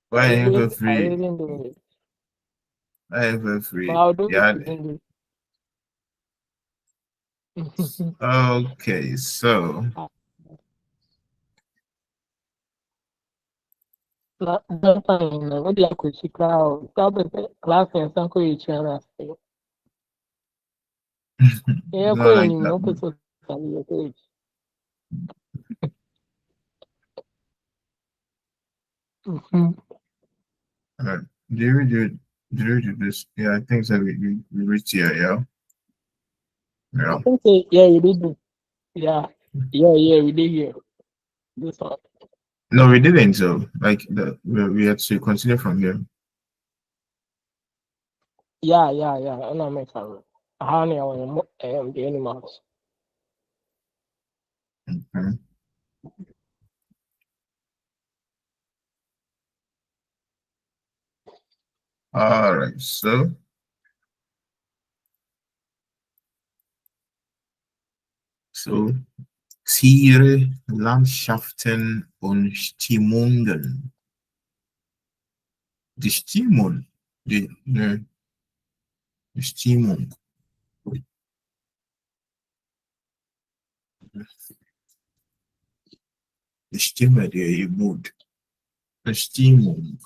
Why ever I free? didn't do it. Why ever But free? I'll do it Yeah. in English. Okay, so Don't find what do you call it? Class and some each other. Yeah, not like queen, that. no person. Alright. Do you read it? Do you read this? Yeah, I think so. We reached here. Yeah. I Yeah. think so, yeah, we did it. Yeah, yeah, we did here. This one. No, we didn't. So, like, we had to continue from here. Yeah. And I make a honey on the animals. Okay. All right. So Tiere, Landschaften und Stimmungen. Die Stimmung, die Stimmung, die Stimme, der Mut, the Stimmung.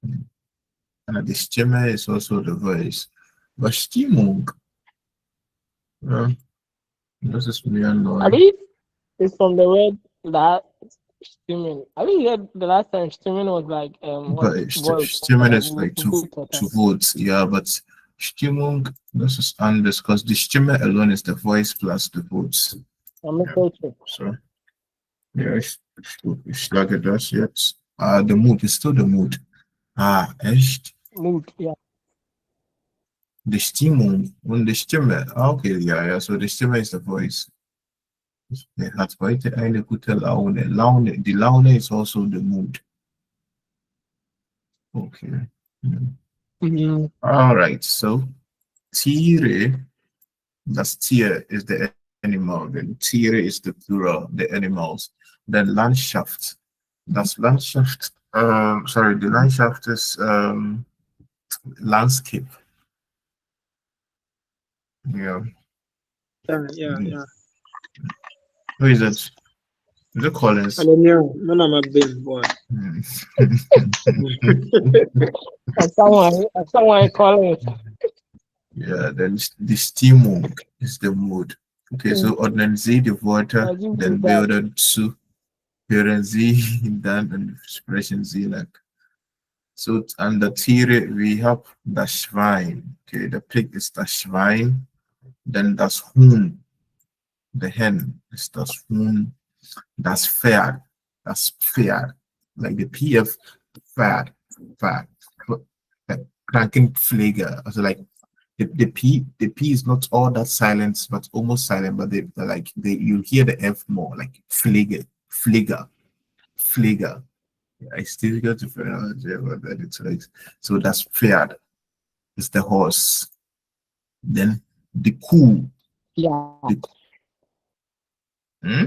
And the Stimme is also the voice. But Stimmung, this is really I annoying. mean, it's from the word that streaming. I mean, yeah, the last time streaming was like what But voice Stimmung like is like vote or two something. votes, yeah. But Stimmung, this is undiscussed. The Stimme alone is the voice plus the votes. I'm not Yeah. sure. So yeah, ich schlage das jetzt. The mood is still the mood. Echt? Mood, yeah. The Stimmung und die Stimme. Okay, ja. So the Stimme is the voice. Er hat heute eine gute Laune. Die Laune is also the mood. Okay. Yeah. Mm-hmm. All right. So Tiere, das Tier is the animal. Then Tiere is the plural, the animals. Then Landschaft. Das Landschaft. Sorry, the Landschaft is landscape. Yeah. Mm. Yeah. Who is it? Is it And Collins? then yeah, man, I'm a big boy. Mm. Someone calling it. Yeah, then the Stimmung is the mood. Okay, so ordnen Sie die Wörter, Imagine dann that. bilden zu, hören Sie, dann und sprechen Sie like. So an der Tiere, we have das Schwein. Okay, the pig is das Schwein. Then das Huhn, the hen is das Huhn. Das Pferd, das Pferd. Like the PF, Pferd. Krankenpfleger. Also like the P is not all that silent, but almost silent, but you hear the F more, like Pfleger. It's difficult to pronounce it, but it's like so that's Pferd is the horse. Then the Kuh. Yeah. Hmm?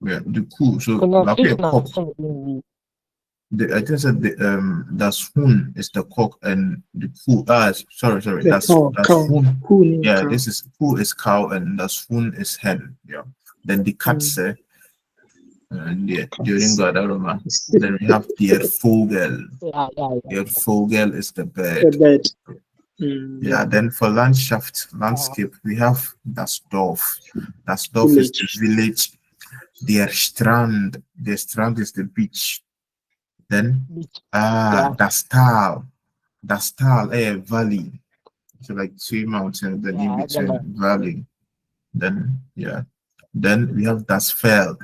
Yeah, the Kuh. So like a Pronunciation cock. I think that das Huhn is the cock and the Kuh. Sorry. The Das cow. Huhn. Cool Yeah, cow. this is Kuh is cow and das Huhn is hen. Yeah. Then the Katze. During Guadarrama. Then we have der Vogel. Yeah. Der Vogel is the The bird. bed. Yeah, then for landscape, we have das Dorf. Das Dorf is the village. Der Strand is the beach. Then das Tal, valley. So like two mountains, then in between valley. Then then we have das Feld.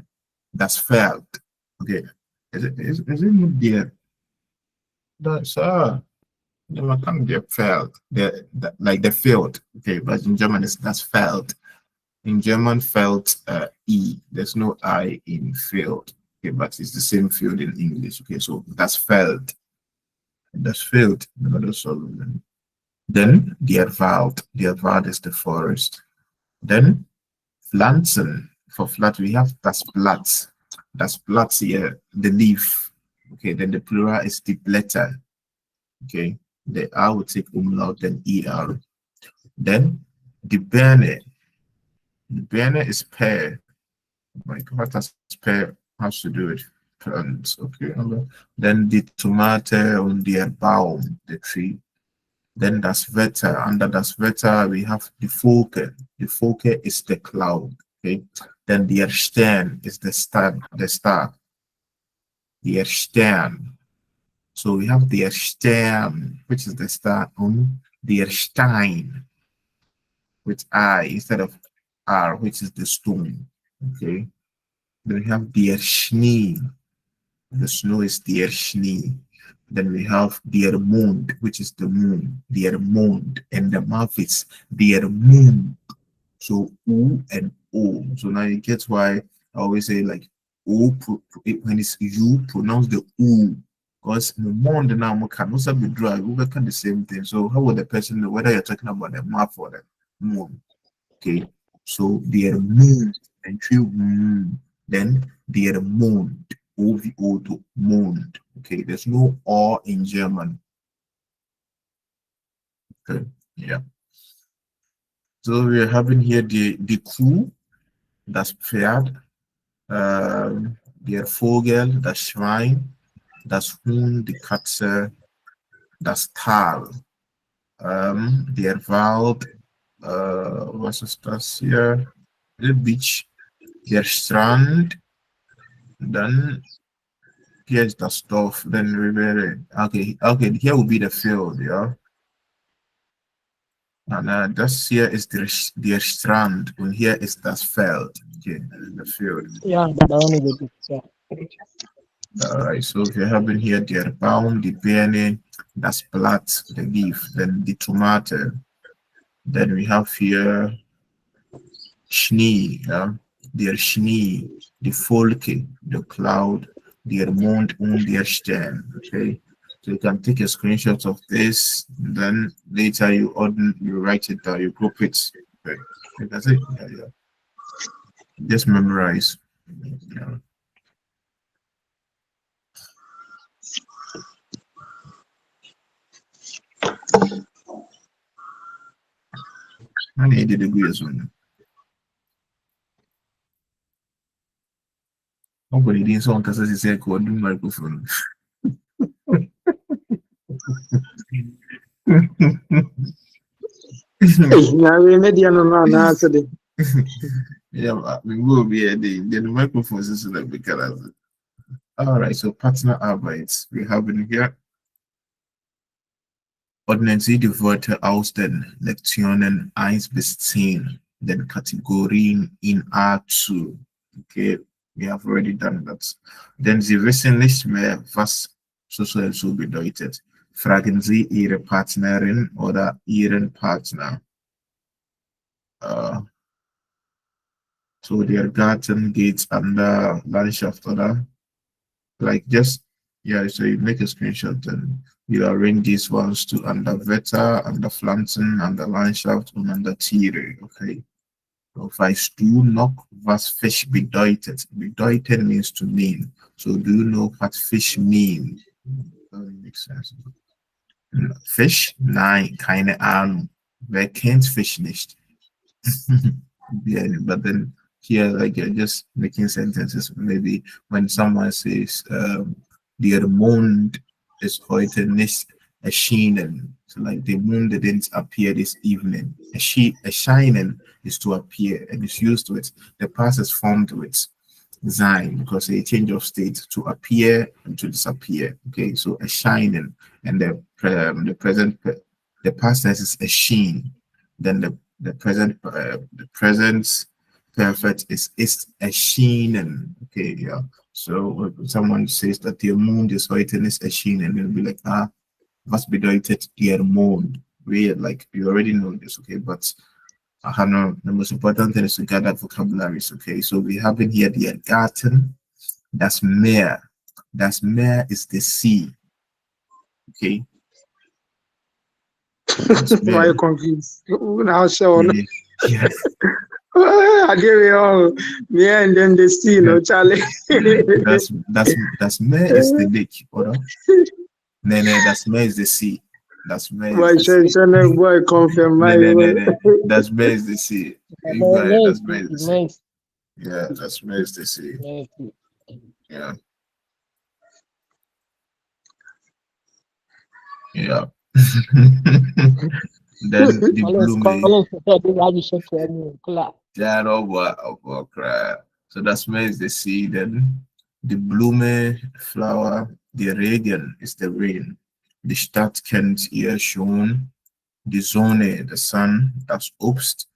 Okay, is it not there? That's man can be Feld. Like the field. Okay, but in German it's das Feld. In German, felt E. There's no I in field. Okay, but it's the same field in English. Okay, so that's felt. That's field. Then der Wald. Der Wald is the forest. Then Pflanzen. For flat, we have das Blatt. Das Blatt here, the leaf. Okay, then the plural is the blätter. Okay, the R will take umlaut and ER. Then the Birne. The Birne is pear. Like what does pear has to do with plants? Okay. Then the tomato on the Baum, the tree. Then das Wetter. Under das Wetter, we have the Wolke. The Wolke is the cloud. Okay. Then the Stern is the star. The star. The Stern. So we have the Stern, which is the star, on the Stein with I instead of R, which is the stone. Okay. Then we have der Schnee. The snow is der Schnee. Then we have der Mond, which is the moon. Der Mond. And the mouth is der Moon. So U and O. So now you get why I always say like O when it's U, pronounce the U. Because the Mond now can also be dry. We can the same thing. So how would the person know whether you're talking about the mouth or the moon? Okay. So der Moon and true moon. Then der Mond. OVO to Mond. Okay, there's no R in German. Okay, yeah. So we're having here the Kuh, das Pferd, der Vogel, das Schwein, das Huhn, die Katze, das Tal, der Wald, was ist das hier? The beach, der Strand, dann here is the stuff, then river. Okay, here will be the field, yeah. And this here is the strand, and here is the field. Okay, the field. Yeah, that only the yeah. Alright, so if you're having here the Baum, the Birne, das Blatt, the leaf, then the tomato. Then we have here Schnee, yeah, der Schnee, the Wolke, the cloud, der Mond und der Stern. Okay, so you can take a screenshot of this, and then later you write it down, you group it. Okay, that's it. Yeah. Just memorize. Yeah. I need the degree as well. Nobody didn't sound because he said go do microphone. Yeah, we will be at the microphones is like because all right, so partner arbeits. We have in here ordnen Sie die Wörter aus den Lektionen 1 bis 10, den Kategorien in A2. Okay, we have already done that. Denn Sie wissen nicht mehr, was so bedeutet. Fragen Sie Ihre Partnerin oder Ihren Partner. So der Garten geht an der Landschaft, oder? Like just, yeah, so you make a screenshot and you arrange these ones to under Wetter, under Pflanzen, under Landschaft und under Tiere, okay? So weißt du noch, was Fisch bedeutet? Bedeuten means to mean. So do you know what fish mean? Doesn't make sense. Fisch? Nein, keine Ahnung. Wer kennt Fisch nicht? Yeah, but then here, like you're just making sentences. Maybe when someone says, der Mond ist heute nicht erschienen. So like the moon didn't appear this evening. A shining is to appear, and it's used with the past is formed with sein because a change of state to appear and to disappear. Okay, so a shining, and the present, the past tense is a sheen. Then the present perfect is erschienen. Okay, yeah. So when someone says that the moon is heute is erschienen, it'll be like, was bedeutet der Mond? We like you already know this, okay? But the most important thing is to gather vocabularies, okay? So we have in here the Garten, das Meer. Das Meer is the sea. Okay. Why are you confused? Now, Yeah. I give it all. Me and then the sea, no Charlie. That's me is the lake, or no, that's me is the sea. That's me is My the sea. Shana boy confirm my No. That's me is the sea. You got it. That's me is the sea. Yeah, that's me is the sea. Yeah, yeah. Then the Let's blooming. call it for the Abhishek Kula. Yeah, no, cry. So that's me is the sea. Then the blooming flower. The radiant is the rain. The Stadt kennt ihr schon. Die Sonne, the sun, das Obst.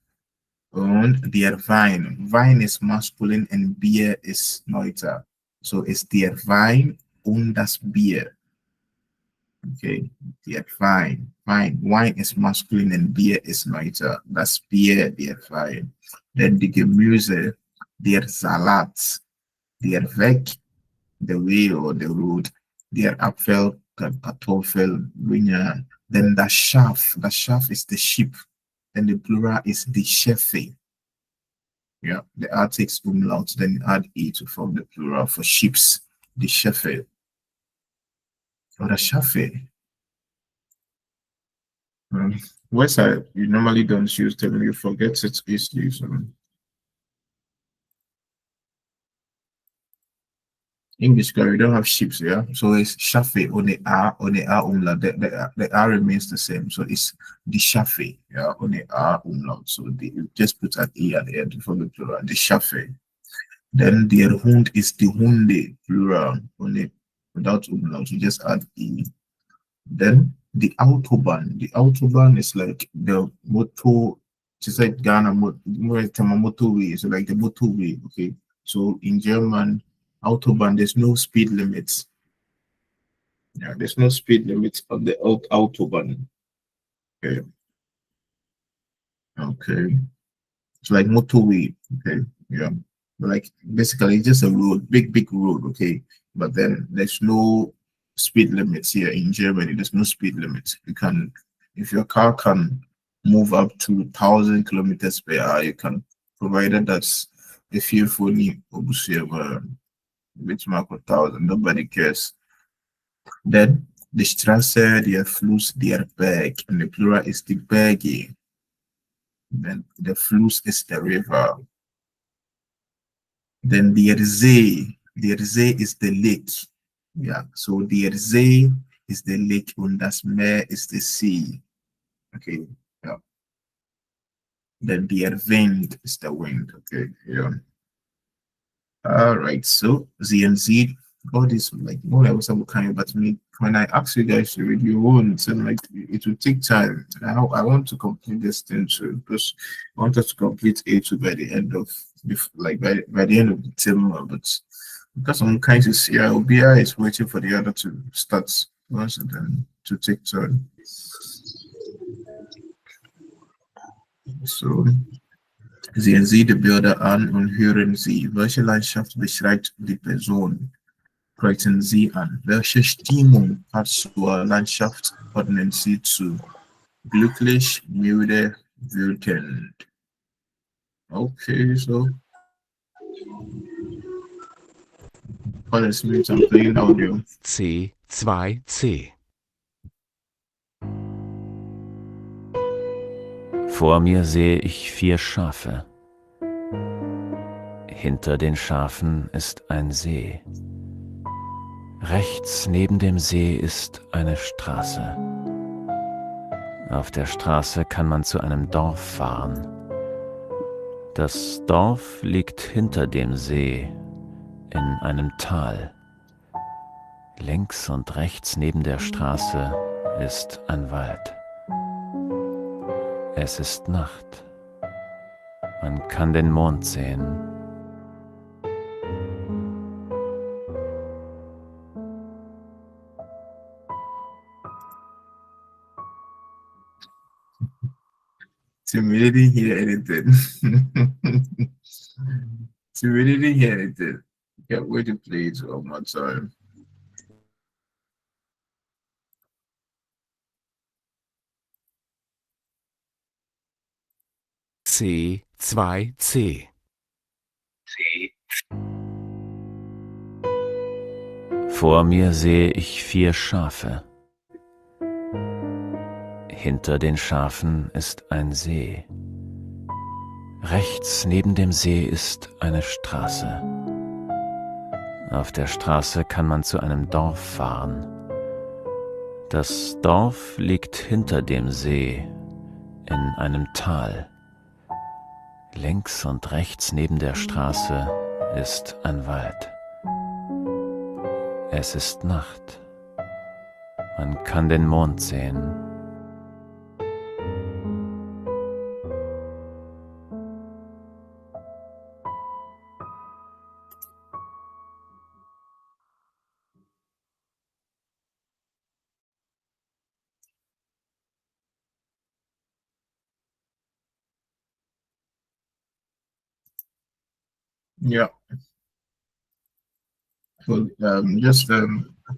Und der Wein. Wein is masculine and Bier is neuter. So it's der Wein und das Bier. Okay, der Wein. Wine is masculine and Bier is neuter. Das Bier, der Wein. Then the Gemüse, der Salat, der Weg, the way or the road, der Apfel, Kartoffel, Vineyard. Then the Schaf is the sheep. Then the plural is the Shefe. Yeah, the R takes umlaut, then you add E to form the plural for ships, the Shefe or the Shafe. Website you normally don't use them, you forget it easily. So English guy, we don't have ships, yeah. So it's Shafe on the R umlaut. The R remains the same, so it's the Shafe, yeah, on the R umlaut. So you just put an E at the end to form the plural, the Shafe. Then der Hund is the Hunde, plural, only without umlaut. You just add E. Then the Autobahn. The Autobahn is like the motor, just like Ghana, motorway. So like the motorway, okay? So in German, Autobahn, there's no speed limits. Yeah, there's no speed limits on the Autobahn. Okay. Okay. It's like motorway. Okay. Yeah. Like basically it's just a road, big road. Okay. But then there's no speed limits here in Germany. There's no speed limits. You can, if your car can move up to 1,000 kilometers per hour, you can, provided that's a few phony which mark 1,000. Nobody cares. Then the Straße, der Fluss, der Berg, and the plural is the Berge. Then the Fluss is the river. Then the See is the lake. Yeah, so the See is the lake and das Meer is the sea. Okay, yeah. Then the Wind is the wind. Okay, yeah. All right, so Z and Z, all this like more like some kind, but me when I ask you guys to read your own, so like it will take time. I want to complete this thing too because I want us to complete A2 by the end of like by the end of the term, but because I'm kind to see OBI is waiting for the other to start once and then to take turn. So sehen Sie die Bilder an und hören Sie, welche Landschaft beschreibt die Person. Kreuzen Sie an. Welche Stimmung hat zur Landschaft ordnen Sie zu? Glücklich, müde, wütend. Okay, so alles mit am playing audio. C2C. Vor mir sehe ich 4 Schafe. Hinter den Schafen ist ein See. Rechts neben dem See ist eine Straße. Auf der Straße kann man zu einem Dorf fahren. Das Dorf liegt hinter dem See in einem Tal. Links und rechts neben der Straße ist ein Wald. Es ist Nacht. Man kann den Mond sehen. Tim, we didn't hear anything. Tim, we didn't hear anything. Can't wait to play it one more time. C2C. Vor mir sehe ich 4 Schafe. Hinter den Schafen ist ein See. Rechts neben dem See ist eine Straße. Auf der Straße kann man zu einem Dorf fahren. Das Dorf liegt hinter dem See in einem Tal. Links und rechts neben der Straße ist ein Wald. Es ist Nacht. Man kann den Mond sehen. Yeah. So just where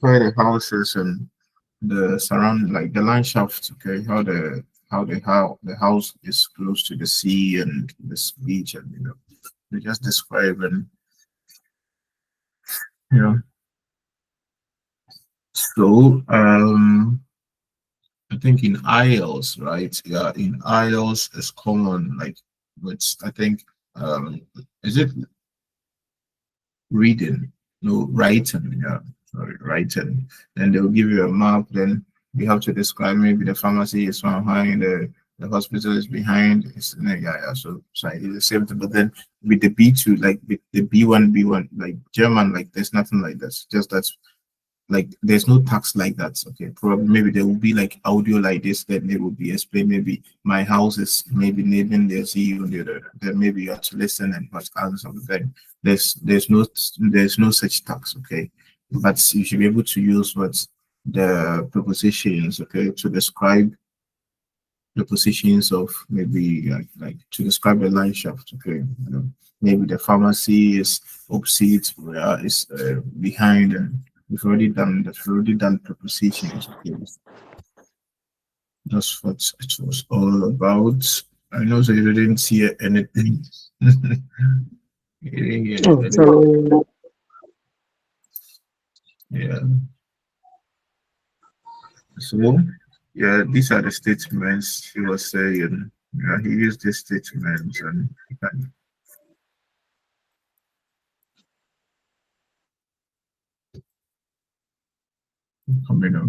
the houses and the surround, like the landscape, okay, how the house is close to the sea and this beach, and they just describe, and you know so I think in Isles, right? Yeah, in Isles is common, like, which I think is it reading? No, writing. Yeah, sorry, writing. Then they'll give you a map. Then you have to describe, maybe the pharmacy is behind, the hospital is behind. It's yeah, yeah. So it's the same thing. But then with the B2, like with the B1, like German, like there's nothing like that. Just that's like there's no tax like that. Okay, probably maybe there will be like audio like this, then they will be explained. Maybe my house is maybe naming the CEO on the other. Then maybe you have to listen and watch answer something. There's no such tax. Okay, but you should be able to use what the prepositions, okay, to describe the positions of, maybe like to describe the line shaft. Okay, maybe the pharmacy is opposite, where is behind, and we've already done prepositions. Okay, that's what it was all about. I know that you didn't see anything. You didn't hear anything. So, Yeah. So yeah, these are the statements he was saying. Yeah, he used these statements and coming up.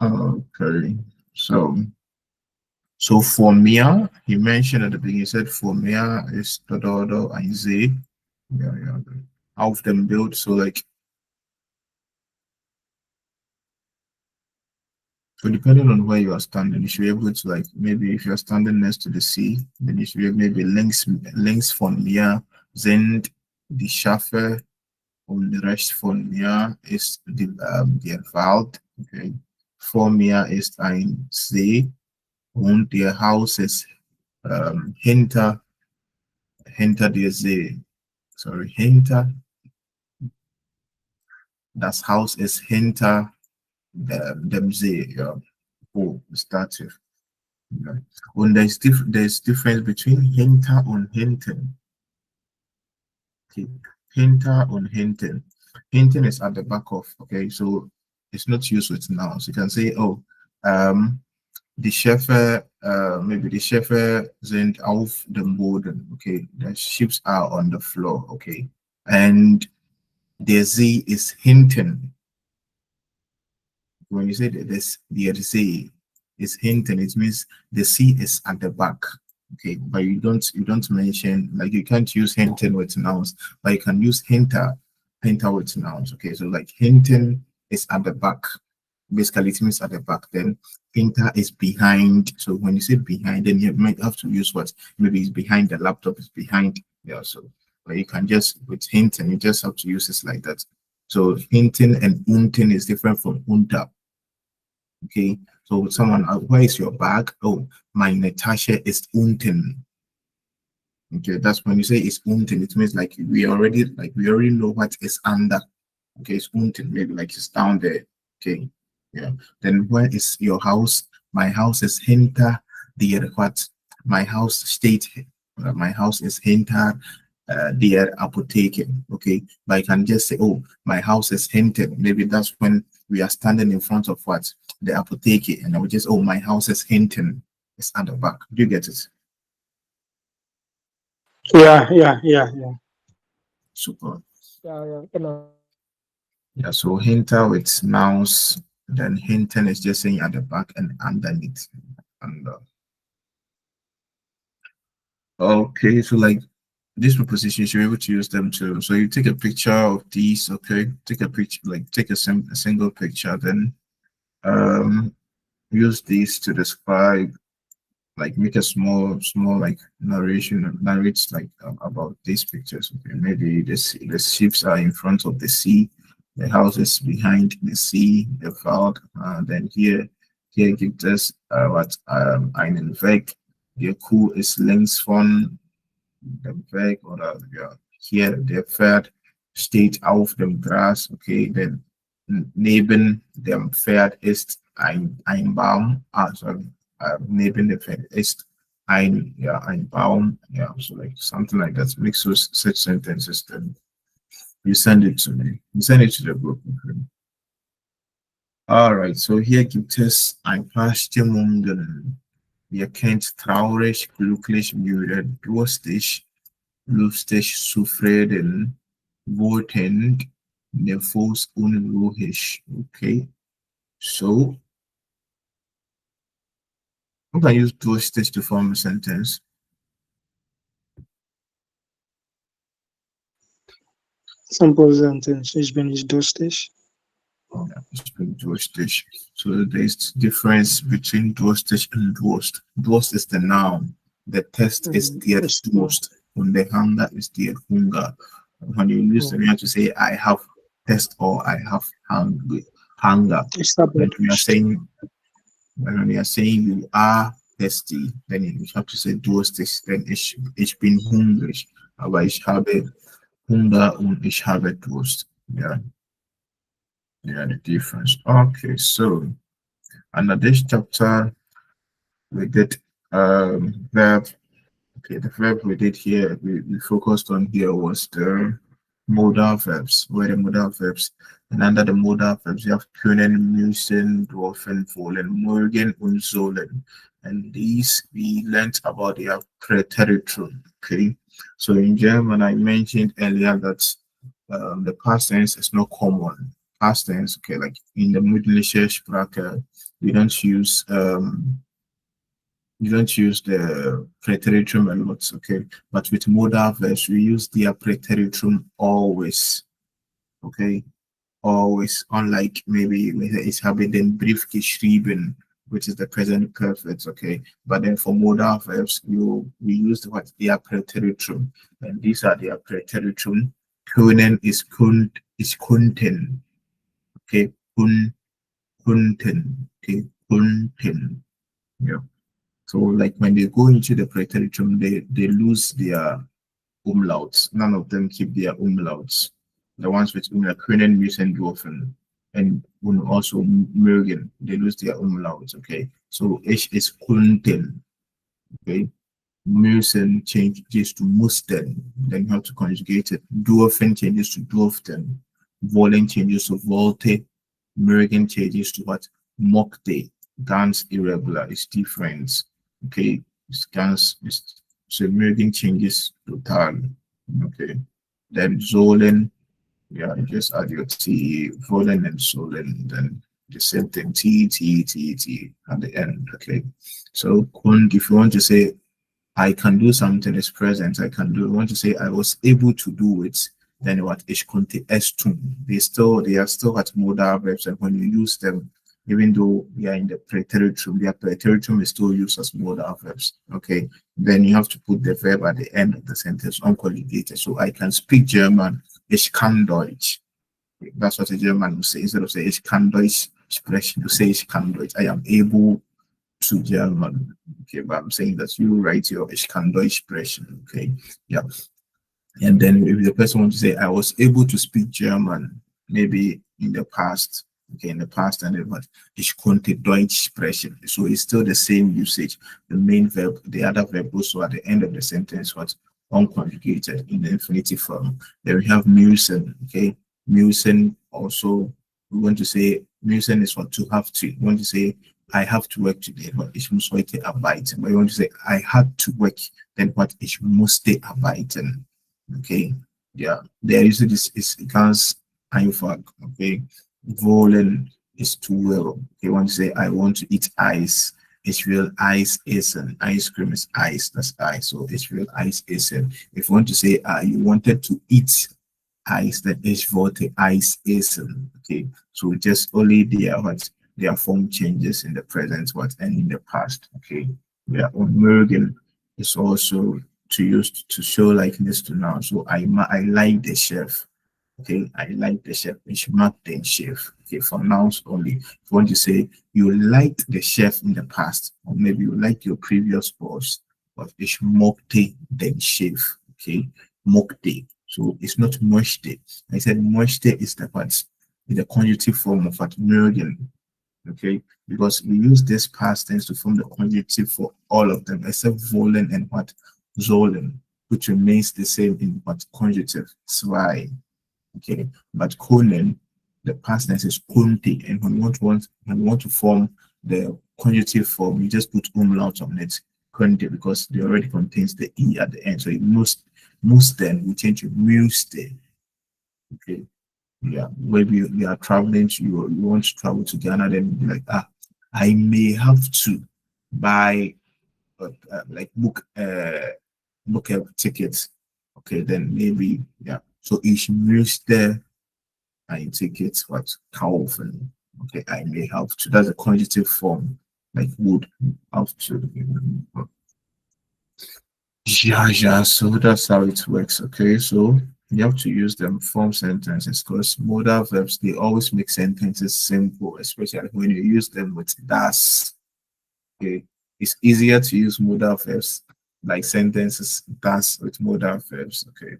Okay, so for Mia, he mentioned at the beginning, he said for Mia is Dodo and Z. Yeah, yeah. How of them built, so like, so depending on where you are standing, you should be able to, like, maybe if you're standing next to the sea, then you should be maybe links von mir sind die Schafe und rechts von mir ist der Wald. Okay. Vor mir ist ein See und der Haus ist hinter der See. Sorry, das Haus ist hinter dem See. Ja. Oh, Statue. Yeah. Und there's difference between hinter und hinten. Okay. Hinter und hinten. Hinten is at the back of, okay, so it's not used with nouns. You can say, oh, die Schäfer, maybe die Schäfer sind auf dem Boden, okay, the sheep are on the floor, okay, and der See is hinten. When you say that the sea is hinten, it means the sea is at the back. Okay, but you don't mention, like, you can't use hinten with nouns, but you can use hinter with nouns. Okay, so like hinten is at the back. Basically, it means at the back. Then hinter is behind. So when you say behind, then you might have to use what, maybe it's behind the laptop, is behind. Yeah, so But you can just, with hinten, you just have to use this like that. So hinten and unten is different from unter. Okay, so someone, where is your bag? Oh, my Natasha is unten. Okay, that's when you say it's unten, it means like we already know what is under. Okay, it's unten, maybe like it's down there. Okay, yeah. Then where is your house? My house is hinter the what? My house state. My house is hinter the apotheke. Okay, but I can just say, oh, my house is hinted. Maybe that's when we are standing in front of what? The apotheke, and I would just, oh, my house is hinting. It's at the back. Do you get it? Yeah. Super. Yeah, yeah. Yeah, so hinter with nouns, then hinten is just saying at the back and underneath. And okay, so like these prepositions, you're able to use them too. So you take a picture of these, okay? Take a picture, like take a single picture, then use these to describe, like make a small like narration, narrates like about these pictures. Okay, maybe the ships are in front of the sea, the houses behind the sea, the cloud. Then here gives us what einen Weg. Der Kuh ist links von dem Weg, oder ja, hier der Pferd steht auf dem Gras. Okay, denn neben dem Pferd ist ein Baum. Also neben dem Pferd ist ein Baum. Yeah, so like something like that. Make such sentences. Then you send it to me. You send it to the group. Okay? All right. So hier gibt es ein paar Stimmungen. Wir kennt traurig, glücklich, müde, durstig, lustig, zufrieden, wütend, nervös, unruhig. Okay. So you can use durstig to form a sentence. Simple sentence. Ich bin nicht durstig. Yeah, it's been durstig. So there's difference between durstig and durst. Durst is the noun. The test is der Durst. And the hunger is der Hunger. When you use them, you have to say I have test or I have hunger. When we are saying you are thirsty, then you have to say durstig. Then ich bin hungrig. Aber ich habe Hunger und ich habe Durst. Yeah. Yeah, the difference. Okay, so under this chapter we did verb. Okay, the verb we did here, we focused on here was the modal verbs. Where the modal verbs, and under the modal verbs you have können, müssen, dürfen, wollen, morgen, und sollen. And these we learned about their preteritum. Okay, so in German I mentioned earlier that the past tense is not common. Past tense, okay, like in the Mündliche Sprache, we don't use the preteritum a lot, okay, but with modal verbs we use their preteritum always, okay, always. Unlike maybe ich habe den Brief geschrieben, which is the present perfect, okay, but then for modal verbs we use what their preteritum, and these are their preteritum. Können is kunden. Okay, kunten. Okay, kunten. Yeah. So like when they go into the preteritum, they lose their umlauts. None of them keep their umlauts. The ones with umlaut, können, müssen, dürfen, and also mögen, they lose their umlauts. Okay. So ich is kunten. Okay. Müssen changes to mussten. Then you have to conjugate it. Dürfen changes to dürften. Wollen changes to wollte. Mögen changes to what? Mochte. Ganz irregular is different. Okay, it's ganz is so mögen changes to total. Okay, then sollen, yeah, you just add your T, wollen and sollen, then the same thing, T at the end. Okay, so if you want to say I can do something is present, I can do. I want to say I was able to do it. Then what? Ich konnte es tun. They are still at modal verbs, and when you use them, even though we are in the preteritum, their preteritum is still used as modal verbs. Okay, then you have to put the verb at the end of the sentence, unconjugated. So I can speak German. Ich kann Deutsch. That's what a German will say. Instead of say ich kann Deutsch sprechen, you say ich kann Deutsch. I am able to German. Okay, but I'm saying that you write your ich kann Deutsch sprechen. Okay, yeah. And then if the person wants to say I was able to speak German, maybe in the past. Okay, in the past, and then what? Ich konnte Deutsch sprechen. So it's still the same usage. The main verb, the other verb also at the end of the sentence, what? Unconjugated in the infinitive form. Then we have müssen. Okay, müssen also, we want to say müssen is what? To have to. We want to say I have to work today. What? Ich muss heute arbeiten. But you want to say I had to work. Then what? Ich musste arbeiten. Okay, yeah. There is this is ganz einfach. Okay, wollen is to will. Okay, want to say I want to eat ice. Ich will Eis essen. Ice cream is ice. That's ice. So ich will Eis essen. If you want to say you wanted to eat ice, then ich wollte Eis essen. Okay, so just only their form changes in the present what and in the past. Okay, yeah. On Morgan is also to use to show likeness to now. So I like the chef. Okay, I like the chef. Ich mag den chef. Okay, for nouns only. If you want to say you liked the chef in the past, or maybe you like your previous boss, but ich mochte den chef. Okay, mochte. So it's not möchte. I said möchte is the what? The conjunctive form of what mögen. Okay, because we use this past tense to form the conjunctive for all of them except wollen and what? Sollen, which remains the same in what? Conjunctive. Zwei. Okay, but können, the past tense is konnte, and when we want to form the conjunctive form, you just put umlaut on it, konnte, because it already contains the e at the end. So it must then we change to muste. Okay, yeah. Maybe you are traveling to you want to travel to Ghana, then you'll be like, I may have to buy like book a ticket. Okay, then maybe yeah. So ich möchte ein Ticket was kaufen. Okay, I may have to. That's a conjunctive form, like would have to. Yeah. So that's how it works. Okay, so you have to use them form sentences because modal verbs they always make sentences simple, especially when you use them with das. Okay, it's easier to use modal verbs like sentences das with modal verbs. Okay,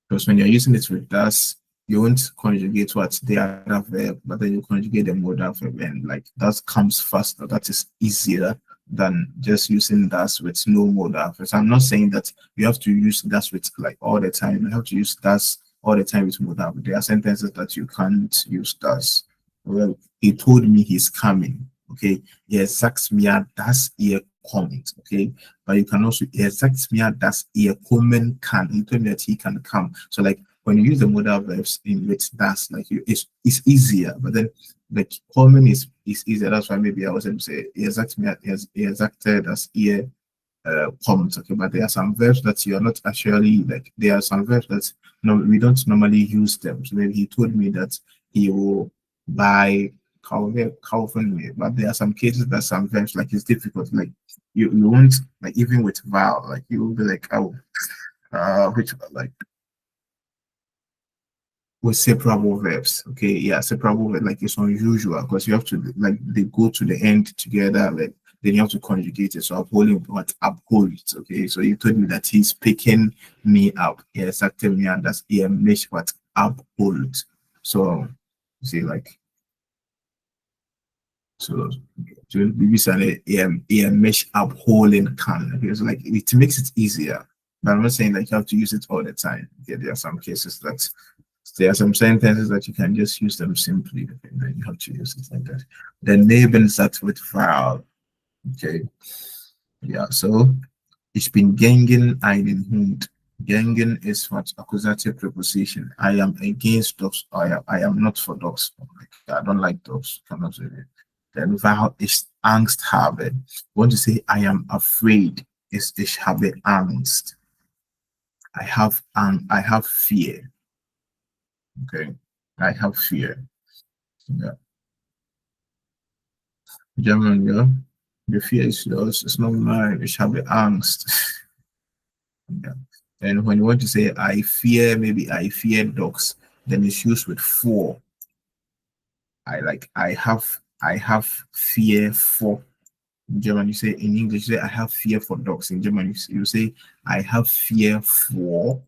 because when you're using it with das, you won't conjugate what the other verb, but then you conjugate the modal verb, and like that comes faster. That is easier than just using das with no modal verbs. I'm not saying that you have to use das with like all the time. You have to use das all the time with modal. There are sentences that you can't use das. Well, he told me he's coming. Okay, er sagt mir, dass kommt. Okay, but you can also er sagt mir, dass kommen kann. He told me that he can come. So like when you use the modal verbs in with das, like it's easier. But then like kommen is easier. That's why maybe I was able to say er sagt mir, er sagte, dass kommt. Okay, but there are some verbs that you are not actually like. There are some verbs that we don't normally use them. So maybe he told me that he will buy kaufen, but there are some cases that some verbs like it's difficult. Like you won't like even with vowel, like you will be like which like with separable verbs. Okay, yeah, separable verb, like it's unusual because you have to like they go to the end together, like then you have to conjugate it. So upholding what uphold. Okay, so you told me that he's picking me up. Yes, active me and that's mesh what uphold. So you see like so we say mesh upholding can because like it makes it easier. But I'm not saying that you have to use it all the time. Okay, there are some cases that there are some sentences that you can just use them simply, and then you have to use it like that. The neben starts with vowel. Okay, yeah. So ich bin gegen einen Hund. Gegen is what accusative preposition. I am against dogs. I am not for dogs. I don't like dogs. Cannot say it. Then vowel is Angst habe. Want to say I am afraid is ich habe Angst. I have fear. Okay, I have fear. Yeah. German, ja. The fear is yours. It's not mine. Ich habe Angst. Yeah. And when you want to say I fear, maybe I fear dogs, then it's used with for. I have fear for. In German, you say in English, you say I have fear for dogs. In German, you say I have fear for,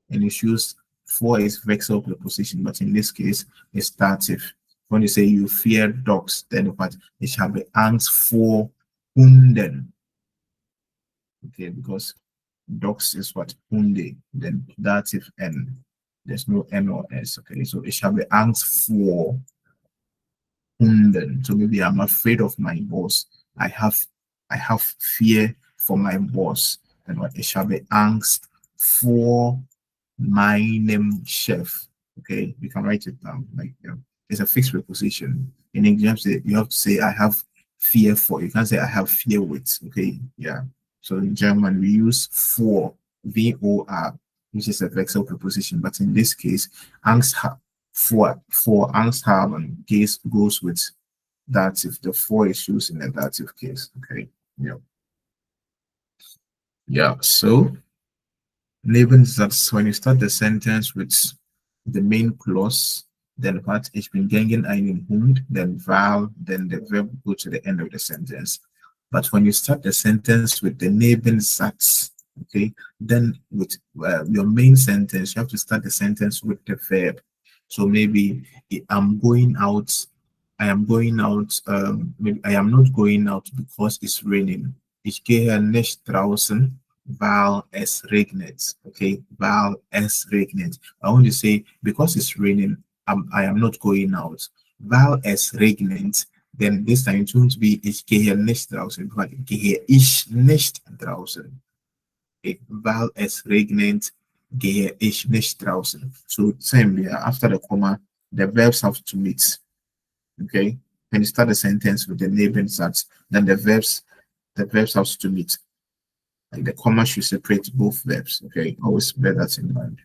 and it's used for is vexel preposition, but in this case, it's dative. When you say you fear dogs, then what? Ich habe Angst vor Hunden. Okay, because dogs is what? Hunde, then dative N. There's no N or S. Okay, so ich habe Angst vor Hunden. So maybe I'm afraid of my boss. I have fear for my boss. And what? Ich habe Angst vor meinem Chef. Okay, you can write it down. Like it's a fixed preposition. In English, you have to say I have fear for. You can't say I have fear with. Okay, yeah. So in German, we use for, vor, which is a vexel preposition. But in this case, Angst for Angst haben goes with dative. The for is used in the dative case. Okay, yeah. Yeah, so Nebensatz, when you start the sentence with the main clause, then what? Ich bin gegen einen Hund, then vowel, then the verb go to the end of the sentence. But when you start the sentence with the Nebensatz, okay, then with your main sentence, you have to start the sentence with the verb. So maybe I'm going out, I am going out, maybe I am not going out because it's raining. Ich gehe nicht draußen, weil es regnet. Okay, weil es regnet. I want to say because it's raining, I am not going out. Weil es regnet, then this time it won't be ich gehe nicht draußen, but gehe ich nicht draußen. Okay, weil es regnet, gehe ich nicht draußen. So same here, after the comma, the verbs have to meet. Okay, when you start a sentence with the Nebensatz, then the verbs have to meet. Like the comma should separate both verbs. Okay, always bear that in mind.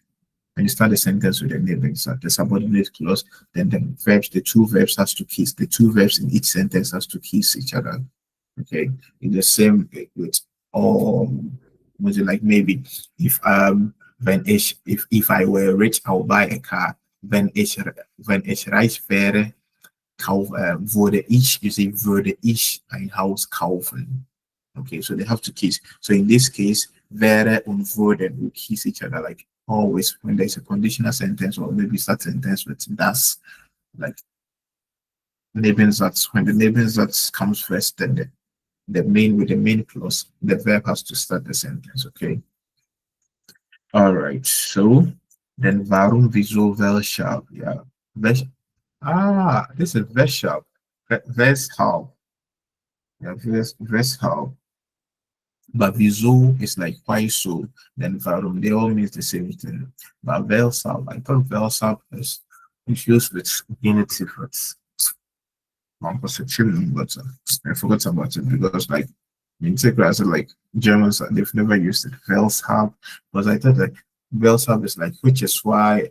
When you start a sentence with a Nebensatz, the subordinate clause, then the two verbs has to kiss. The two verbs in each sentence has to kiss each other. Okay, in the same with was it like maybe if if I were rich, I'll buy a car. Wenn ich reich wäre, würde ich ein Haus kaufen. Okay, so they have to kiss. So in this case, wäre und würde will kiss each other like always when there's a conditional sentence or maybe start sentence with das, like Nebensatz. When the Nebensatz comes first, then the main clause, the verb has to start the sentence. Okay. All right. So then warum, wieso, weshalb? Yeah. This is weshalb. Weshalb. Yeah, weshalb. But wieso is like why so, then warum, they all mean the same thing. But weshalb, I thought weshalb is used with genitive words. But I forgot about it because like in I said like Germans, they've never used it. Weshalb, because I thought like weshalb is like which is why.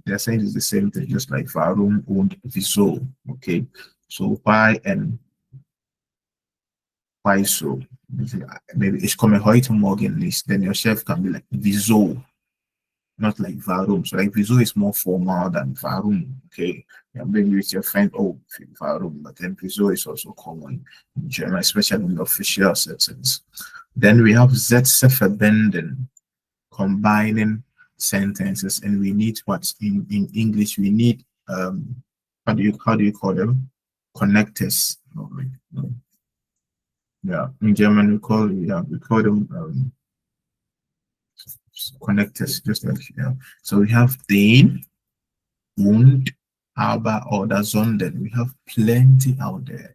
They're saying it's the same thing, just like warum und wieso. Okay, so why and why so? Maybe ich komme heute Morgen nicht. Then your chef can be like wieso, not like warum. So like wieso is more formal than warum. Okay, yeah, maybe with your friend, oh warum, but then wieso is also common in German, especially in the official settings. Then we have Sätze verbinden, combining sentences, and we need what in English we need how do you call them? Connectors. No. Yeah, in German we call them connectors, just like so we have den und aber oder sondern. We have plenty out there.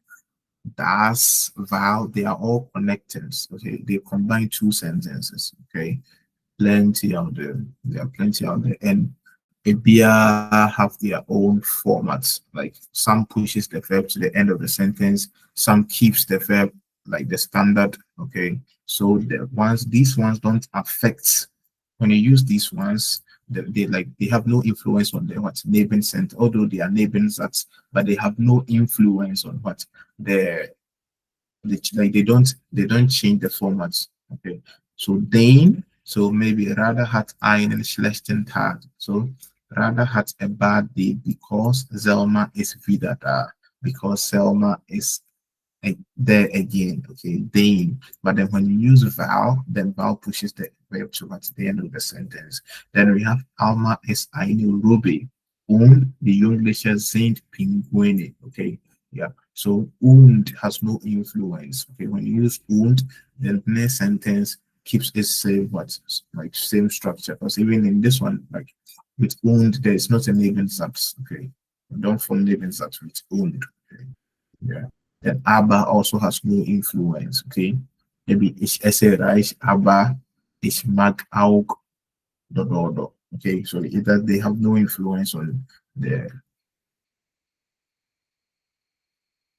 Das, weil, they are all connectors. Okay, they combine two sentences. Okay, plenty out there. There are plenty out there, and ABIA have their own formats. Like some pushes the verb to the end of the sentence, some keeps the verb like the standard. Okay, so these ones don't affect when you use these ones. they have no influence on the what neighboring center, although they are neighboring sets, but they have no influence on what the like they don't change the formats. Okay, so then so maybe Radha hat einen schlechten Tag. So Radha had a bad day because Zelma is wieder da, because Selma is there again. Okay, then but then when you use vowel, then vowel pushes the verb towards the end of the sentence. Then we have Alma ist eine Ruby und die Jugendliche sind Pinguine. Okay, yeah. So und has no influence. Okay, when you use und, the next sentence keeps its same what like same structure. Because even in this one, like with und, there is not a Nebensatz. Okay, don't form Nebensatz with und. Okay, yeah. Then aber also has no influence. Okay, maybe ich esse Reis, aber ich mag auch Dodo. Okay, so either they have no influence on the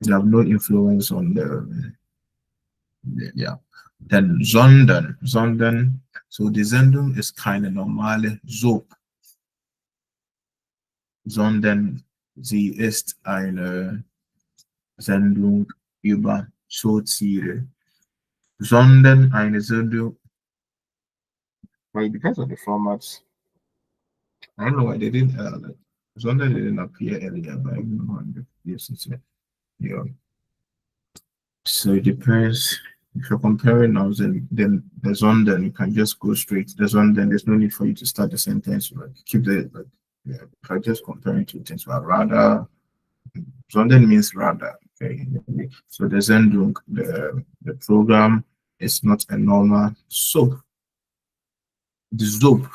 they have no influence on the yeah. Then sondern, so die Sendung ist keine normale Soap, sondern sie ist eine Sendung über Zootiere. Sondern eine Sendung, well, it depends on the formats. I don't know why they didn't sondern didn't appear earlier, but I don't know how yes, it's yeah. So it depends. If you're comparing now, then the sondern you can just go straight. The sondern there's no need for you to start the sentence. Like keep the like yeah. If I just comparing two things, but rather sondern means rather. Okay. So the Sendung, the program is not a normal soap. The soap.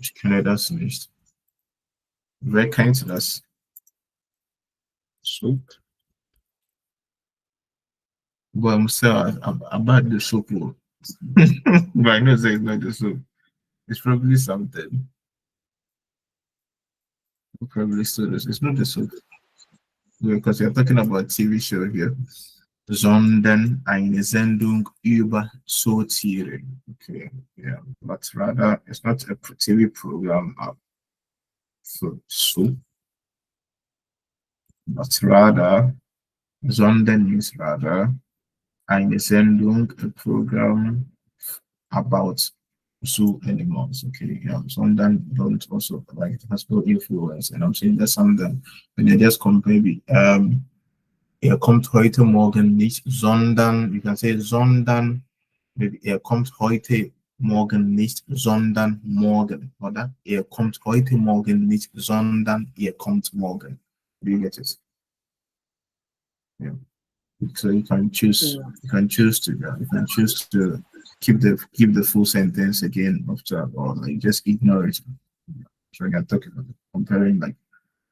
Ich kenne das nicht. Wer kennt das? Soap. Well, I'm sorry about the soap. But I know it's not the soap. It's probably something. Probably so. It's not the soap. Because you're talking about TV show here. Sondern eine Sendung über Zootiere. Okay, yeah. But rather, it's not a TV program for soup. But rather, sondern means rather, eine Sendung, a program about zoo animals. Okay, yeah. Sondern don't also like it has no influence. And I'm saying that sondern when they just compare er kommt heute Morgen nicht, sondern, you can say sondern, maybe er kommt heute Morgen nicht, sondern morgen, oder? Er kommt heute Morgen nicht, sondern er kommt morgen. Do you get it? Yeah. So you can choose. You can choose to keep the full sentence again after, or like just ignore it. So you can talk about comparing like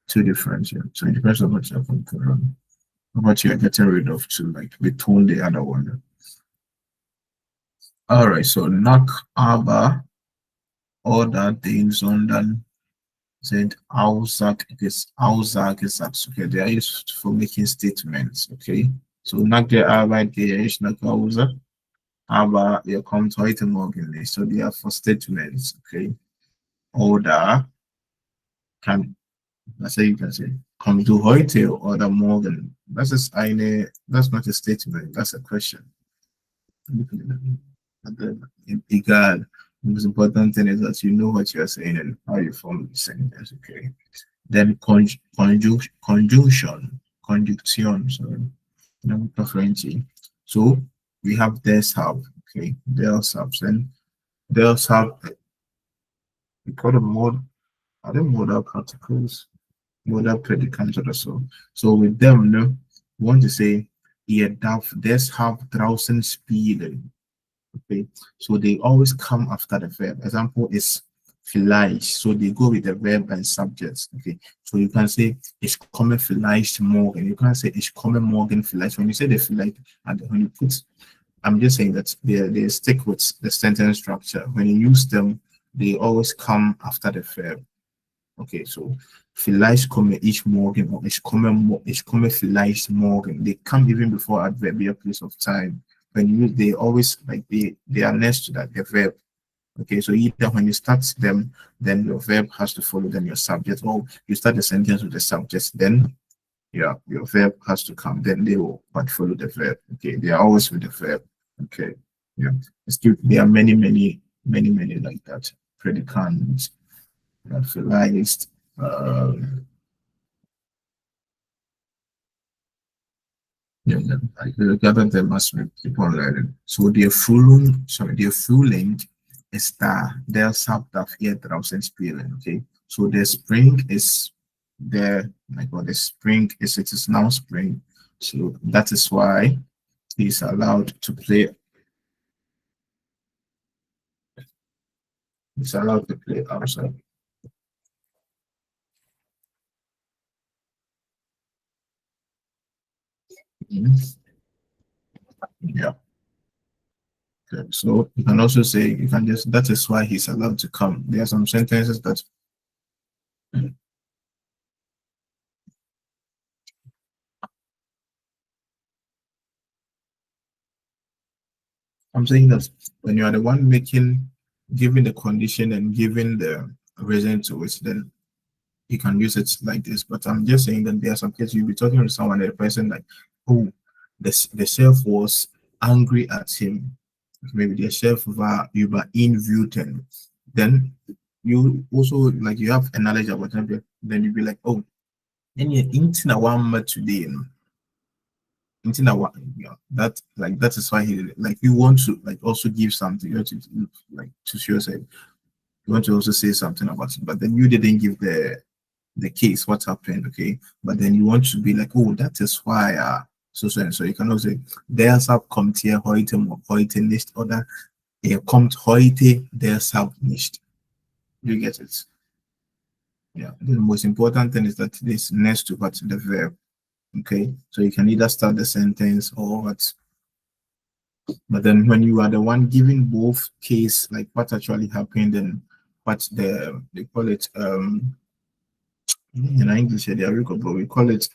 two different. Yeah. So it depends on what you're comparing. What you're getting rid of to like betone the other one. All right, so nach aber oder den sondern sind Aussagesatz. Okay, they are used for making statements. Okay, so nach der Arbeit gehe ich nach Hause, aber ihr kommt heute Morgen nicht. So they are for statements. Okay, oder kann, let's say you can say komm du heute oder morgen. That's not a statement, that's a question. Egal. The most important thing is that you know what you are saying and how you form the sentence. Okay. Then conjunction, sorry. Differentiate. So we have des have, okay, des have, and des have we call them modal particles. Modal predicants or so. So with them, no, we want to say ihr darf deshalb draußen spielen. Okay, so they always come after the verb. Example is vielleicht. So they go with the verb and subjects. Okay, so you can say ich komme vielleicht morgen. You can say ich komme morgen vielleicht. When you say the vielleicht, and when you put, I'm just saying that they stick with the sentence structure. When you use them, they always come after the verb. Okay, so vielleicht komme ich morgen or ich komme vielleicht morgen. They come even before adverbial place of time. when you they always like they are next to that the verb. Okay, so either when you start them, then your verb has to follow then your subject, or you start the sentence with the subject, then yeah, your verb has to come, then they will but follow the verb. Okay, they are always with the verb. Okay, yeah, there are many like that. Predicants, realized, yeah, I gather them as we keep on learning. So their full length is der Sabbath hier draußen spielen. Okay, so the spring is there. Like what the spring is, it is now spring. So that is why he's allowed to play. He's allowed to play outside. Yeah. Okay. So you can also say you can just that is why he's allowed to come. There are some sentences that I'm saying that when you are the one giving the condition and giving the reason to it, then you can use it like this. But I'm just saying that there are some cases you'll be talking to someone, and the person like, oh, the chef was angry at him. Maybe the chef war über ihn wütend. Then you also like you have a knowledge about it, then you'll be like, oh, then you're eating a one today. Yeah, that is why he like you want to like also give something, you want to like to show yourself, you want to also say something about it, but then you didn't give the case what happened, okay, but then you want to be like, oh, that is why so and so. You can also say deshalb kommt heute nicht oder kommt heute deshalb nicht. You get it? Yeah, the most important thing is that this next to what the verb. Okay, so you can either start the sentence or what, but then when you are the one giving both case, like what actually happened and what they call it in English, but we call it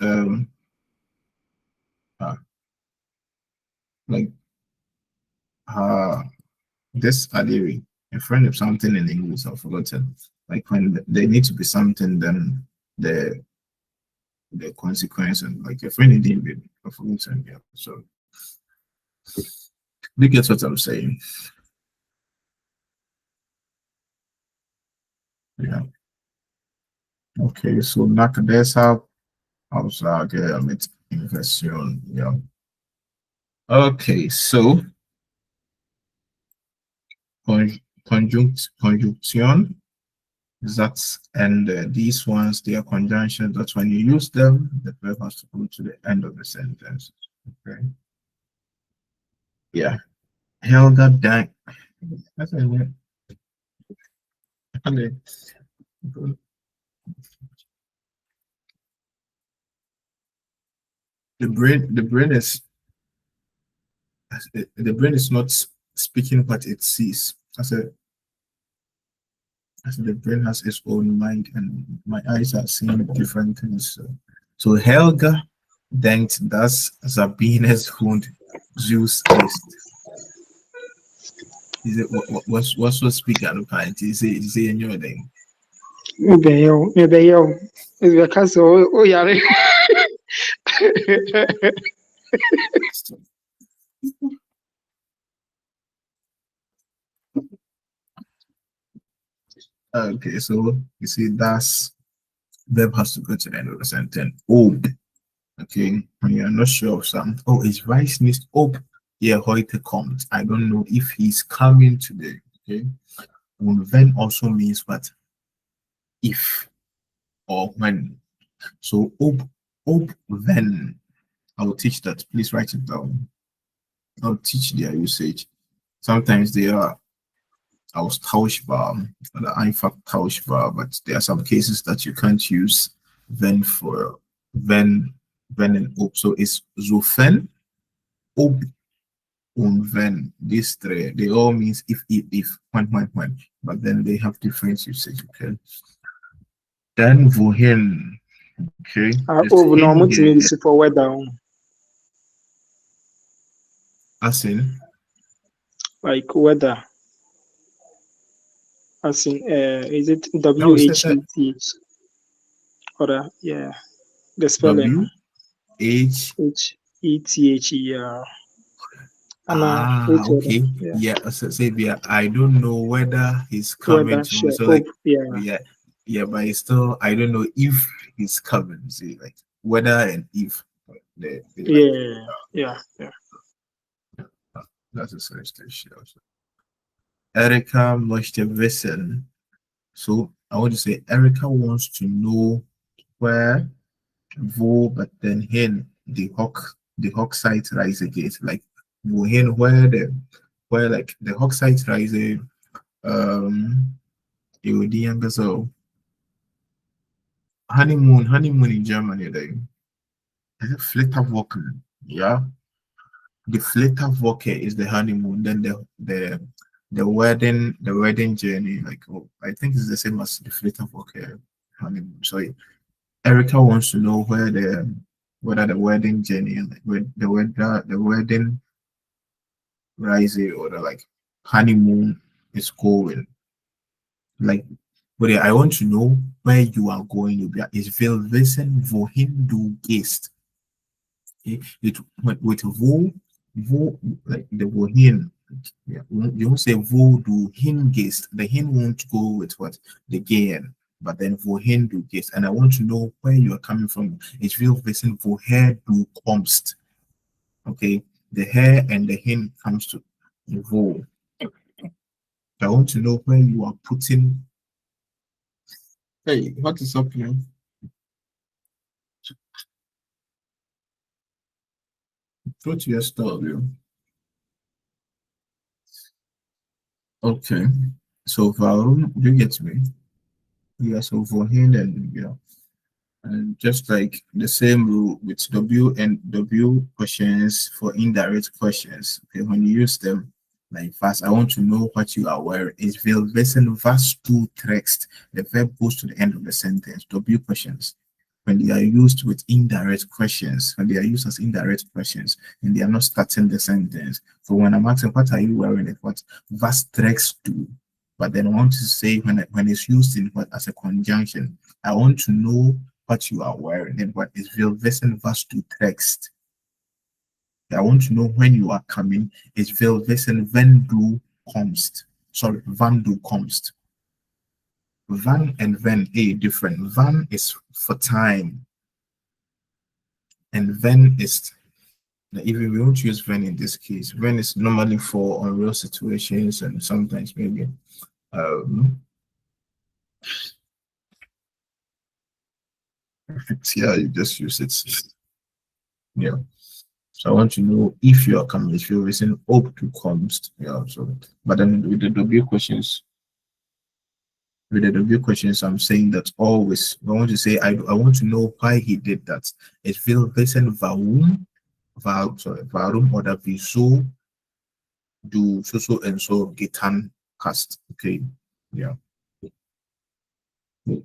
like this adiri, a friend of something in English, I've forgotten. Like when they need to be something, then the consequence and like a friend in English, I've forgotten. Yeah, so you get what I'm saying. Yeah. Okay, so nach deshalb Aussage mit Inversion. Yeah. Okay, so conjunction, that's and these ones they are conjunctions. That's when you use them, the verb has to go to the end of the sentence. Okay. Yeah. Helga Dank. That's it. Okay. The brain is not speaking what it sees. I said the brain has its own mind, and my eyes are seeing different things. So Helga denkt, dass Sabines Hund Zeus ist. Is it what's so speak at the point? Is it in your thing? Maybe you. It's because oh yeah. Okay, so you see that's verb has to go to the end of the sentence. Oh, okay. When you're not sure of something, oh, is Rice nicht ob heute kommt. I don't know if he's coming today. Okay. Und wenn also means what? If or when. So ob when. I will teach that. Please write it down. I'll teach their usage. Sometimes they are austauschbar or einfach tauschbar, but there are some cases that you can't use when for when and ob. So it's sofern, ob, und wenn. These three, they all means if, when, but then they have different usage. Okay. Then wohin. Okay. Oh, no, I'm to for weather. As in, like weather, as in is it no, WHETH or yeah, the spelling W H. HETH, yeah. And which other? Okay. Yeah, Yeah, so say yeah, I don't know whether he's coming weather, to, sure, so hope, like, yeah, yeah, yeah, but it's still, I don't know if he's coming. See, like whether and if they like yeah, yeah, yeah. that's a seriously shit. Erica möchte wissen. So I want to say Erica wants to know where wo, but then hin the hawk site rise gate, like wohin where like the hawk site rise it would be younger, so honeymoon in Germany, like is it Flitterwochen? Yeah, the Flitterwoche is the honeymoon. Then the wedding journey, like, oh, I think it's the same as the Flitterwoche honeymoon. So Erica wants to know whether the wedding journey, like whether the wedding rising or the like honeymoon is going. Like, but yeah, I want to know where you are going. You be is will wissen wohin du gehst. It with wo like the wohin. Yeah, you won't say wo du hingehst. The hin won't go with what the gehen, but then wohin du gehst. And I want to know where you are coming from. It will wissen woher du kommst. Okay, the hair and the hin comes to wo. I want to know where you are putting. Hey, what is up here? Go to your studio. Okay. So Varum, you get me? Yeah, so for him and and just like the same rule with W and W questions for indirect questions. Okay, when you use them like fast, I want to know what you are wearing. Is will wissen was du trägst. The verb goes to the end of the sentence. W questions. When they are used with indirect questions, when they are used as indirect questions, and they are not starting the sentence. So when I'm asking, what are you wearing? It what was trägst du? But then I want to say when it's used in what as a conjunction, I want to know what you are wearing and what is will wissen was du trägst. I want to know when you are coming. Is will wissen wenn du kommst. Sorry, wann du kommst. Van and when a different. Van is for time, and when is even we won't use when in this case. When is normally for unreal situations and sometimes maybe um yeah, you just use it. Yeah. So I want to know if you are coming, if you're listening up to comes. Yeah. So but then with the W questions, I'm saying that always I want to say I want to know why he did that. It will listen warum oder wieso du so and so getan hast. Okay. Yeah.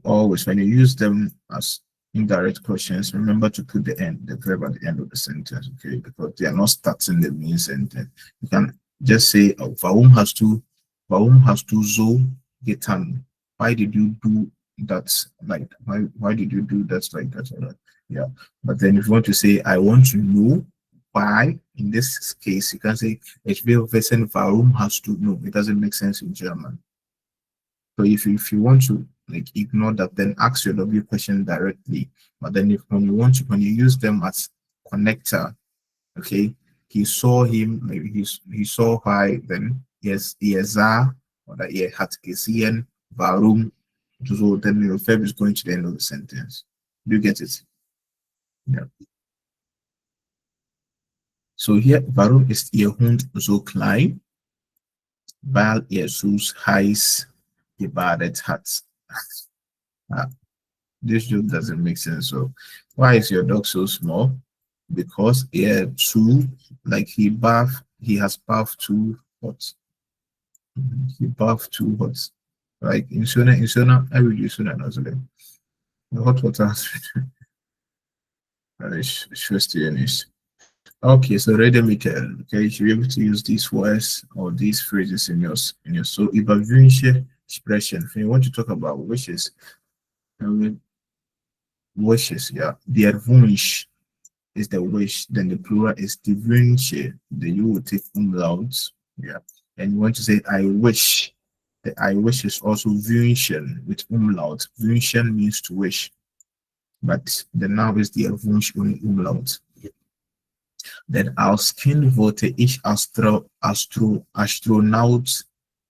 Always when you use them as indirect questions, remember to put the verb at the end of the sentence, okay? Because they are not starting the main sentence. You can just say, oh, warum hast du so getan? Why did you do that? Like, why did you do that like that? Or that? Yeah. But then if you want to say, I want to know why, in this case, you can say, ich will wissen, warum hast du, no, it doesn't make sense in German. So if you want to like ignore that, then ask your W question directly. But then if when you use them as connector, okay, he saw him, maybe he saw why, then yes, er or that he had gesehen, warum. So then your verb is going to the end of the sentence. Do you get it? Yeah. So here, warum ist Ihr Hund so klein? Weil er so heiß gebadet hat. This joke doesn't make sense. So, why is your dog so small? Because he has bathed too hot. He bathed too hot. Like in Sona, I will use Sona as well. The hot water has it's just Okay, so ready, Michael. Okay, you should be able to use these words or these phrases in your so überwünsche expression. If you want to talk about wishes, wishes, yeah. Der Wunsch is the wish, then the plural is die Wünsche. The you will take umlauts, yeah. And you want to say I wish. The I wish is also wünschen with umlaut. Wünschen means to wish, but the noun is der Wunsch only umlaut. Denn als Kind wollte ich Astronaut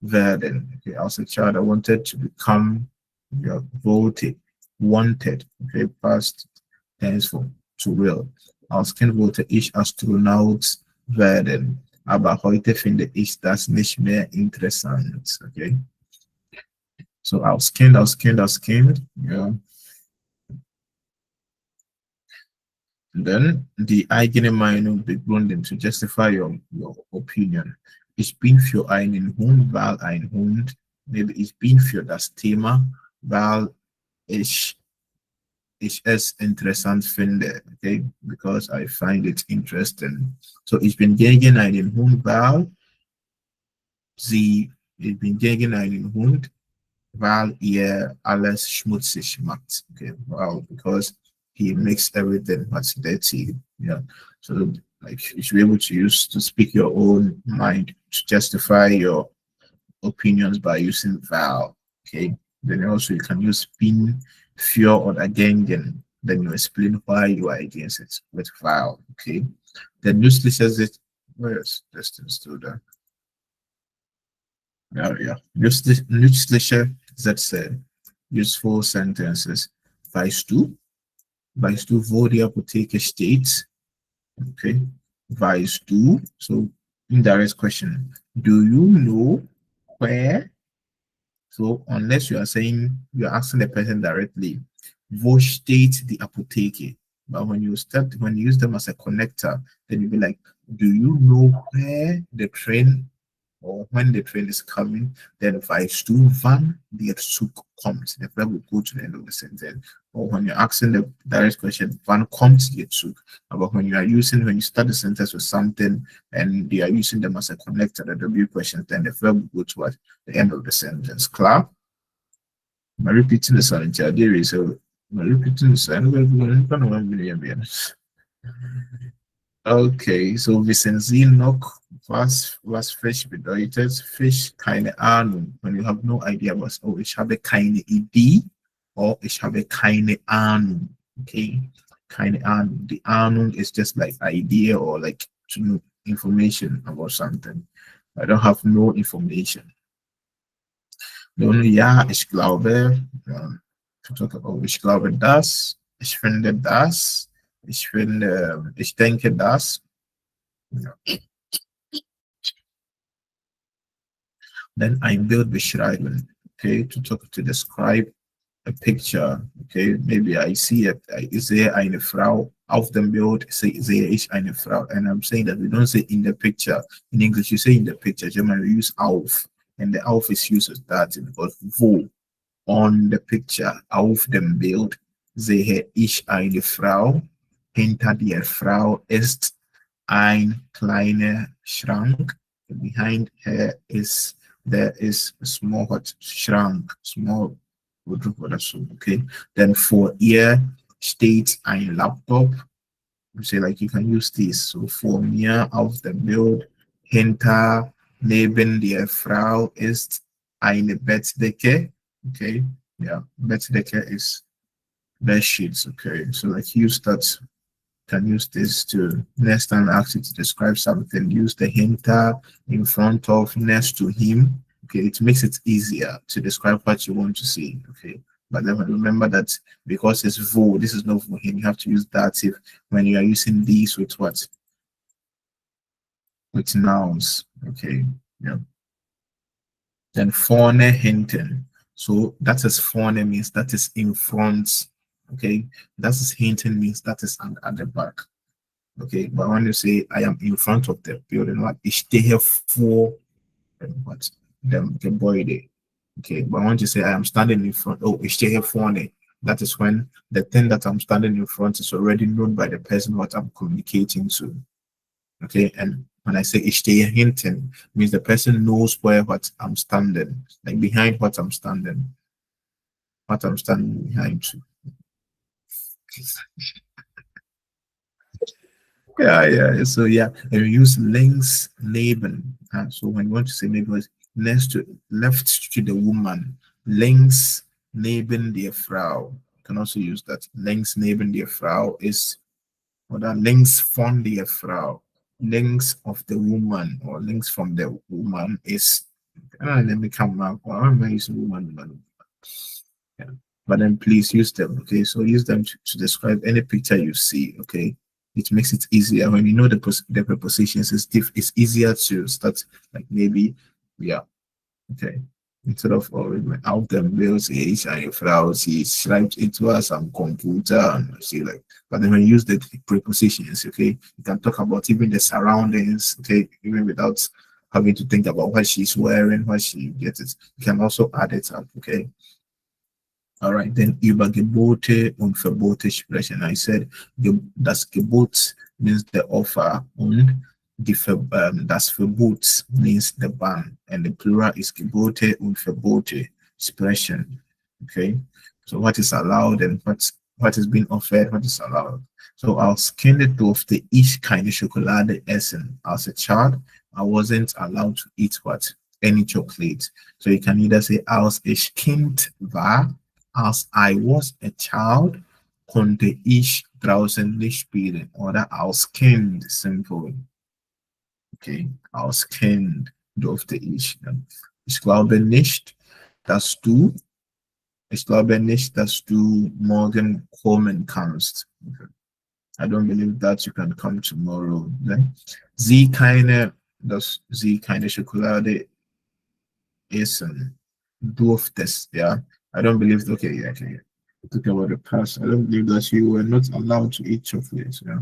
werden. Okay, as a child, I wanted to become, yeah, wanted. Okay, past tense for to will. Als Kind wollte ich Astronaut werden. Aber heute finde ich das nicht mehr interessant. Okay. So als Kind, yeah. Then die eigene Meinung begründen, to justify your opinion. Ich bin für einen Hund, weil ein Hund, maybe ich bin für das Thema, weil ich es interessant finde, okay, because I find it interesting. So ich bin gegen einen Hund, weil ich bin gegen einen Hund, weil ihr alles schmutzig macht. Okay, wow, because he makes everything much dirty. Yeah. So like you should be able to use to speak your own mind to justify your opinions by using val. Okay. Then also you can use bin, für or against. Then you explain why you are against it with val. Okay. Then says it. Where's distance to that? Yeah. Nützliche Sätze, useful sentences. Weißt du, wo die Apotheke steht? Okay. Weißt du? So, indirect question. Do you know where? So, unless you are saying, you're asking the person directly, wo steht die Apotheke? But when you use them as a connector, then you'll be like, do you know where the train or when the train is coming, then weißt du, wann der Zug kommt? The verb will go to the end of the sentence. Or when you're asking the direct question, wann kommt der Zug? But when you start the sentence with something and they are using them as a connector, the W question, then the verb will go to what? The end of the sentence. Clear? I'm repeating the sentence. So I'm repeating the sentence. Okay, so wissen Sie noch, was Fisch bedeutet? Fisch, keine Ahnung. When you have no idea was, oh, ich habe keine Idee, or ich habe keine Ahnung. Okay, keine Ahnung. The Ahnung is just like idea or like to know information about something. I don't have no information. Nun, ja, ich glaube, to talk about, ich glaube das, ich finde das. Ich denke das. Ja. Then ein Bild beschreiben. Okay, to describe a picture. Okay, maybe I see it. Ich sehe eine Frau auf dem Bild. Sehe ich eine Frau. And I'm saying that we don't say in the picture. In English, you say in the picture. German, we use auf. And the auf is used as that because wo on the picture, auf dem Bild, sehe ich eine Frau. Hinter der Frau ist ein kleiner Schrank. Behind her there is a small Schrank, small oder so. Okay. Then vor ihr steht ein Laptop. You say like you can use this. So vor mir auf dem Bild hinter neben der Frau ist eine Bettdecke. Okay. Yeah, Bettdecke is bed sheets. Okay. So like use that. Can use this to next time ask you to describe something. Use the hinter in front of next to him. Okay, it makes it easier to describe what you want to see. Okay, but then remember that because it's vo, this is not for him. You have to use dative when you are using these with what? With nouns. Okay, yeah. Then vorne hinten. So that is vorne means that is in front. Okay, that is hinting means that is at the back. Okay, but when you say I am in front of the building, like ich stehe vor what the Gebäude. Okay, but when you say I am standing in front, oh, ich stehe vorne, that is when the thing that I'm standing in front is already known by the person what I'm communicating to. Okay, and when I say ich stehe hinten, means the person knows where what I'm standing, like behind what I'm standing behind. Yeah. So yeah, and we use links neben. So when you want to say neighbors, left to the woman, links neben der Frau. You can also use that. Links neben der Frau is, or that links von der Frau. Links of the woman or links from the woman is. Let me come back. Why am I using woman? Yeah. But then please use them. Okay, so use them to describe any picture you see. Okay, it makes it easier when you know the prepositions. It's easier to start, like maybe, yeah. Okay, instead of out them bills is and Frau sie schreibt etwas am Computer and see like. But then when you use the prepositions, okay, you can talk about even the surroundings. Okay, even without having to think about what she's wearing, what she gets it. You can also add it up. Okay. All right, then über Gebote und Verbote sprechen. I said das Gebot means the offer und das Verbot means the ban, and the plural is Gebote und Verbote sprechen. Okay, so what is allowed and what is being offered, what is allowed. So als Kind durfte ich keine Schokolade essen. As a child, I wasn't allowed to eat any chocolate. So you can either say als ich Kind war, as I was a child, konnte ich draußen nicht spielen. Oder als Kind, simple. Okay, als Kind durfte ich. Ich glaube nicht, dass du, ich glaube nicht, dass du morgen kommen kannst. Okay. I don't believe that you can come tomorrow. Then, dass sie keine Schokolade essen durftest, yeah. I don't believe, okay, yeah, okay. Talking about the past, I don't believe that you were not allowed to eat chocolate, yeah.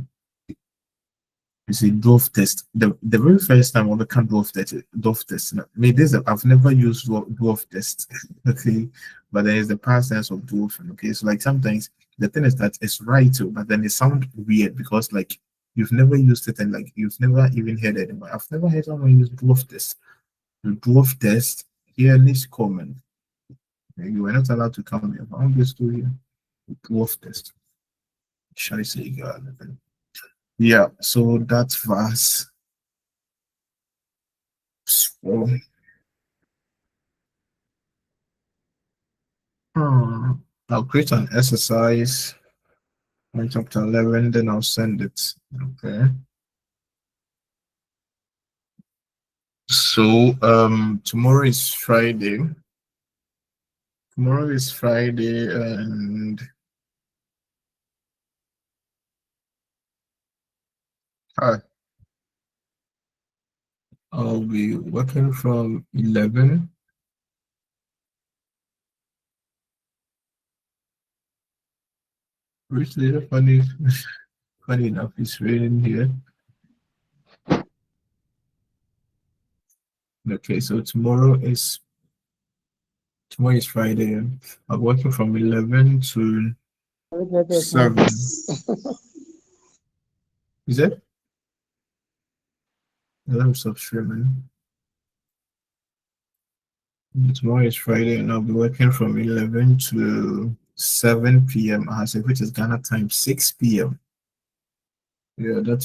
You see, durftest. The very first time I can durftest. Me, I've never used durftest, okay, but there is the past tense of dwarfing, okay. So like sometimes the thing is that it's right too, but then it sounds weird because like you've never used it and like you've never even heard it. I've never heard someone use durftest. The durftest here is common. You were not allowed to come here. I'm just doing dwarf test. Shall I say God? Yeah, so that was so I'll create an exercise on chapter 11, then I'll send it. Okay. So tomorrow is Friday. Tomorrow is Friday and I'll be working from 11. Which is funny, funny enough, it's raining here. Okay, so tomorrow is Friday. I'm working from 11 to 7. Is it? Let me stop streaming. Tomorrow is Friday, and I'll be working from 11 to 7 p.m. Which is Ghana time, 6 p.m. Yeah, that's